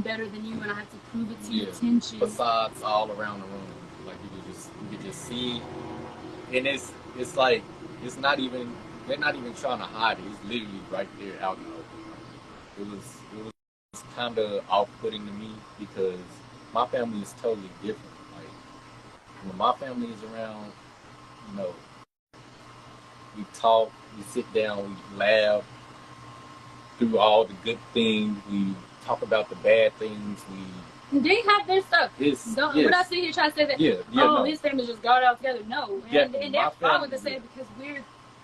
better than you, and I have to prove it to your attention. Facades all around the room, like you could just see, and it's like it's not even they're not even trying to hide it. It's literally right there out in the open. It was kind of off-putting to me because my family is totally different. Like when my family is around, you know, we talk, we sit down, we laugh through all the good things. We talk about the bad things. They have their stuff. We're not sitting here trying to say that. His family just got it all together. No, and they're fine with the same because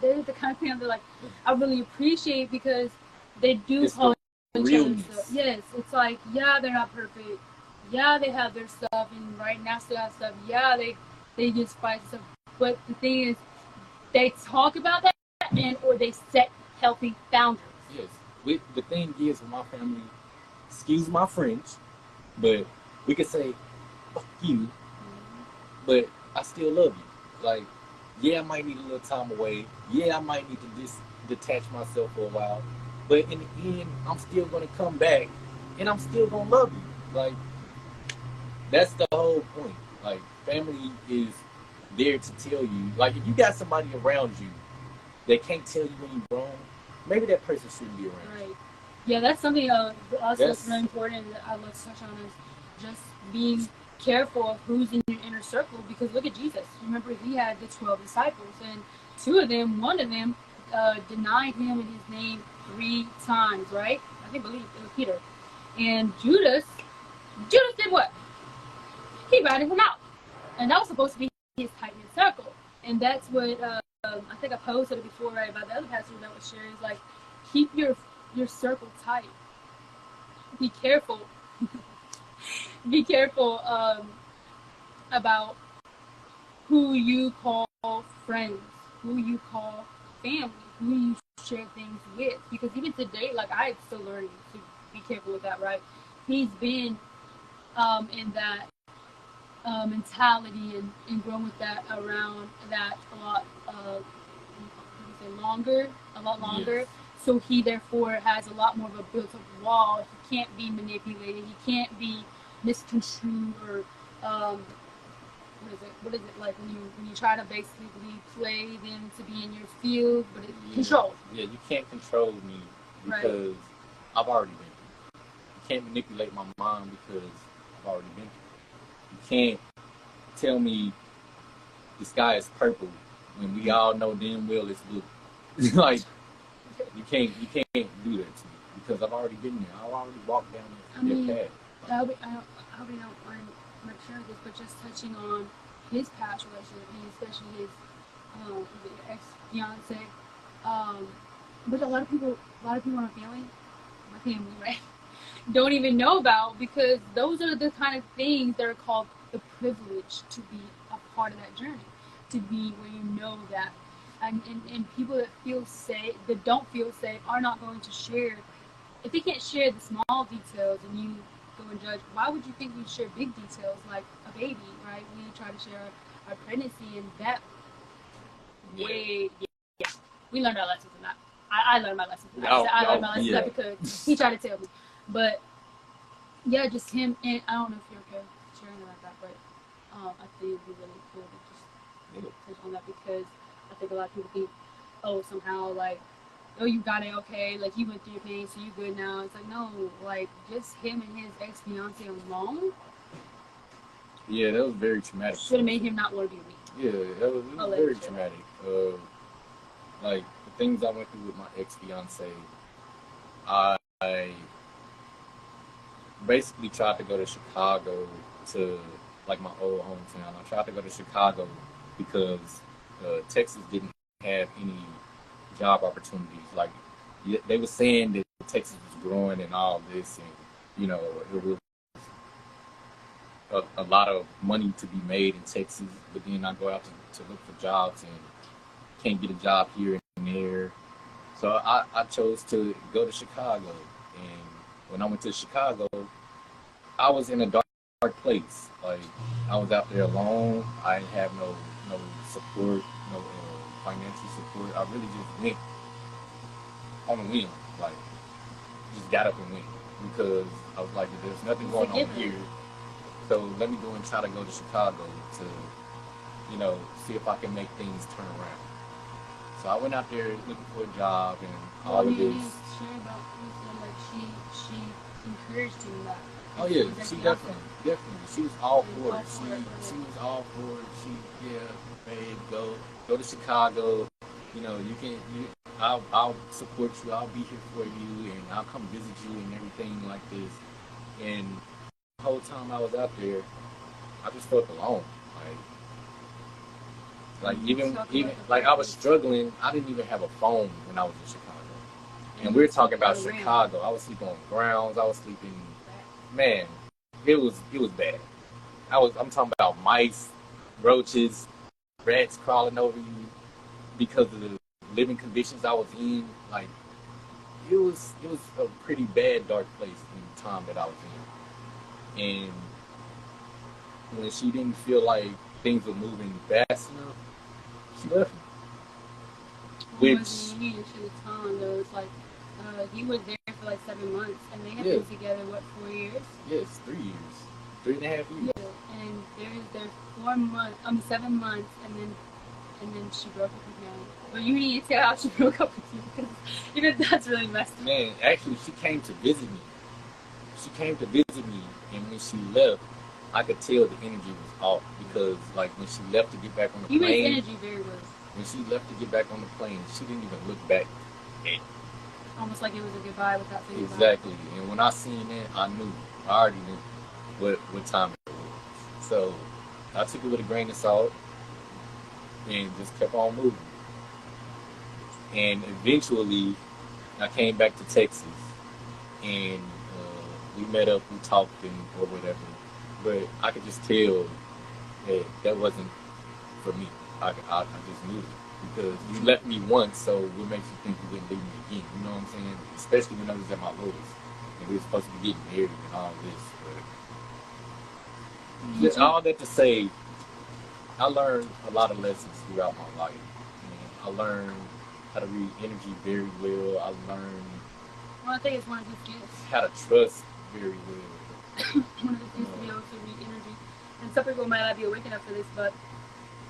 they're the kind of family like I really appreciate because they do hold each other's stuff. Yes, it's like they're not perfect. Yeah, they have their stuff, and right now still have stuff. Yeah, they just fight stuff. But the thing is, they talk about that or they set healthy boundaries. Yes. The thing is with my family, excuse my French, but we could say, fuck you, but I still love you. Like, I might need a little time away. I might need to just detach myself for a while. But in the end, I'm still going to come back, and I'm still going to love you. Like, that's the whole point. Like, family is there to tell you. Like, if you got somebody around you that can't tell you when you're wrong, maybe that person shouldn't be around. Right. Yeah, that's something also that's really important that I'd like to touch on is just being careful of who's in your inner circle because look at Jesus. Remember, he had the 12 disciples, and one of them denied him in his name 3 times, right? I believe it was Peter. And Judas did what? He ratted him out. And that was supposed to be his tight-knit circle. And that's what I think I posted it before, right, about the other pastor that was sharing. Is like, keep your circle tight. Be careful. Be careful about who you call friends, who you call family, who you share things with. Because even today, like I'm still learning to be careful with that, right? He's been in that mentality and grown with that around that a lot longer. Yes. So he therefore has a lot more of a built-up wall. He can't be manipulated. He can't be misconstrued or what is it like when you try to basically play them to be in your field, but it's controlled. Yeah, you can't control me because I've already been through. You can't manipulate my mind because I've already been through. You can't tell me the sky is purple when we all know damn well it's blue. Like you can't do that to me because I've already been there. I've already walked down their path. I hope you don't mind much share this, but just touching on his past relationship and especially his ex-fiance. But a lot of people in my family, right, don't even know about because those are the kind of things that are called the privilege to be a part of that journey, to be where you know that. And people that feel safe, that don't feel safe, are not going to share. If they can't share the small details and you go and judge, why would you think we share big details like a baby, right? We try to share our pregnancy and that way. Yeah. We learned our lessons in that. I learned my lessons in that. I learned my lessons in that because he tried to tell me. But yeah, just him, and I don't know if you're okay sharing about that, but I think it'd be really cool to just touch on that because I think a lot of people think, somehow like, you got it, okay, like you went through your pain, so you good now. It's like, no, like just him and his ex-fiance alone. Yeah, that was very traumatic. Should have made him not want to be with me. Yeah, it was very traumatic. Like the things I went through with my ex-fiance, I basically tried to go to Chicago to like my old hometown. I tried to go to Chicago because Texas didn't have any job opportunities. Like they were saying that Texas was growing and all this, and it was a lot of money to be made in Texas. But then I go out to look for jobs and can't get a job here and there. So I chose to go to Chicago, and when I went to Chicago, I was in a dark place. Like I was out there alone. I didn't have no support, no financial support. I really just went on a whim, like just got up and went. because I was like, there's nothing going on here. So let me go and try to go to Chicago to, see if I can make things turn around. So I went out there looking for a job and all of this. Share about like she encouraged you in that. Oh yeah, she definitely. She was all for it. She was all for it. Babe, go to Chicago. I'll support you. I'll be here for you, and I'll come visit you and everything like this. And the whole time I was out there, I just felt alone. Like even like I was struggling. I didn't even have a phone when I was in Chicago. And we're talking about Chicago. I was sleeping on the grounds. I was sleeping. Man, it was bad. I'm talking about mice, roaches, rats crawling over you because of the living conditions I was in. Like it was a pretty bad, dark place in the time that I was in. And when she didn't feel like things were moving fast enough, she left me. Which you needed to the time though. It's like he was there for like 7 months, and they had been together 4 years? Yes, 3 years, 3.5 years. Yeah, and there's 7 months, and then she broke up with him. But you need to tell how she broke up with you, because even that's really messed up. Man, actually, she came to visit me. And when she left, I could tell the energy was off because, like, when she left to get back on the plane, you made energy very well. When she left to get back on the plane, she didn't even look back at me. Almost like it was a goodbye without saying goodbye. Exactly. And when I seen that, I already knew what time it was. So I took it with a grain of salt and just kept on moving. And eventually, I came back to Texas, and we met up, we talked, or whatever. But I could just tell that wasn't for me. I just knew it. Because you left me once, so what makes you think you wouldn't leave me again? You know what I'm saying? Especially when I was at my lowest, and we were supposed to be getting married and all this. But just all that to say, I learned a lot of lessons throughout my life. I learned how to read energy very well. I learned I think it's one of the gifts. How to trust very well. One of the things to be able to read energy. And some people might not be awake enough for this, but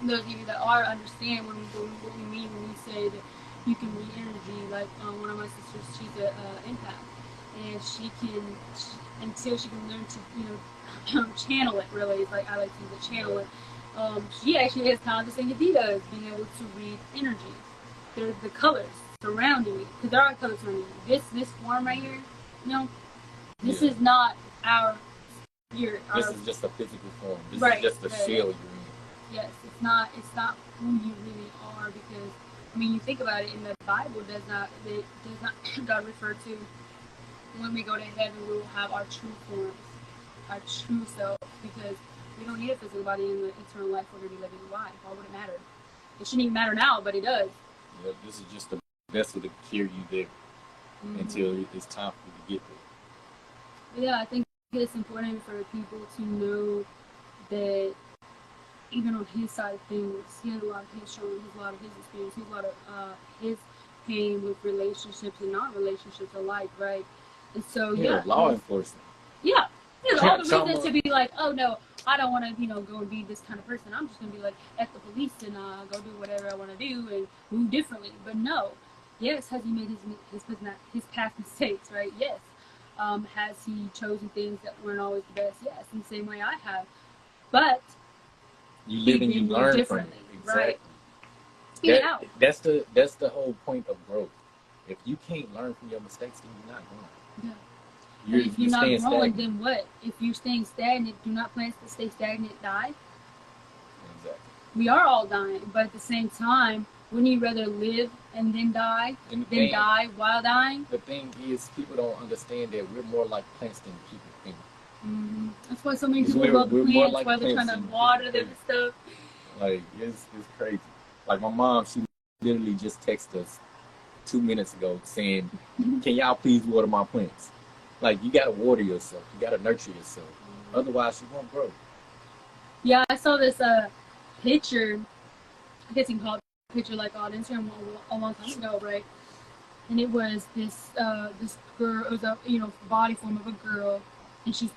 those of you that are understand what we mean when we say that you can read energy. Like one of my sisters, she's an empath, and until she can learn to channel it. Really, it's like I like to use it, channel it. She actually has kind of the same as he does, being able to read energy. There's the colors surrounding it, because there are colors surrounding it. This form right here, this is not our spirit. This is just a physical form. This is just a shell you're in. Yes, it's not who you really are, because you think about it, in the Bible does not God refer to when we go to heaven we will have our true forms, our true self, because we don't need a physical body in the eternal life we're going to be living. Why would it matter? It shouldn't even matter now, but it does. Yeah, this is just a vessel to carry you there until it's time for you to get there. Yeah, I think it's important for people to know that even on his side of things, he has a lot of his struggle, he has a lot of his experience, he has a lot of his pain with relationships and non-relationships alike, right? And so, law enforcement. Yeah, all the reasons to be like, oh no, I don't want to, go and be this kind of person. I'm just going to be like at the police and go do whatever I want to do and move differently. But no, yes, has he made his past mistakes, right? Yes. Has he chosen things that weren't always the best? Yes, in the same way I have. But you live and you learn from it. Exactly. Right. Speak it out. That's the whole point of growth. If you can't learn from your mistakes, then you're not growing. Yeah. If you're not growing, then what? If you're staying stagnant, do not plan to stay stagnant, die. Exactly. We are all dying, but at the same time, wouldn't you rather live and then die than die while dying? The thing is, people don't understand that we're more like plants than people think. Mm-hmm. That's why so many people love plants, like while they're trying to water them and stuff. Like, it's crazy. Like, my mom, she literally just texted us 2 minutes ago saying, can y'all please water my plants? Like, you gotta water yourself. You gotta nurture yourself. Otherwise, you won't grow. Yeah, I saw this picture. I guess you can call it a picture, like on Instagram a long time ago, right? and it was this girl. It was a body form of a girl, and she's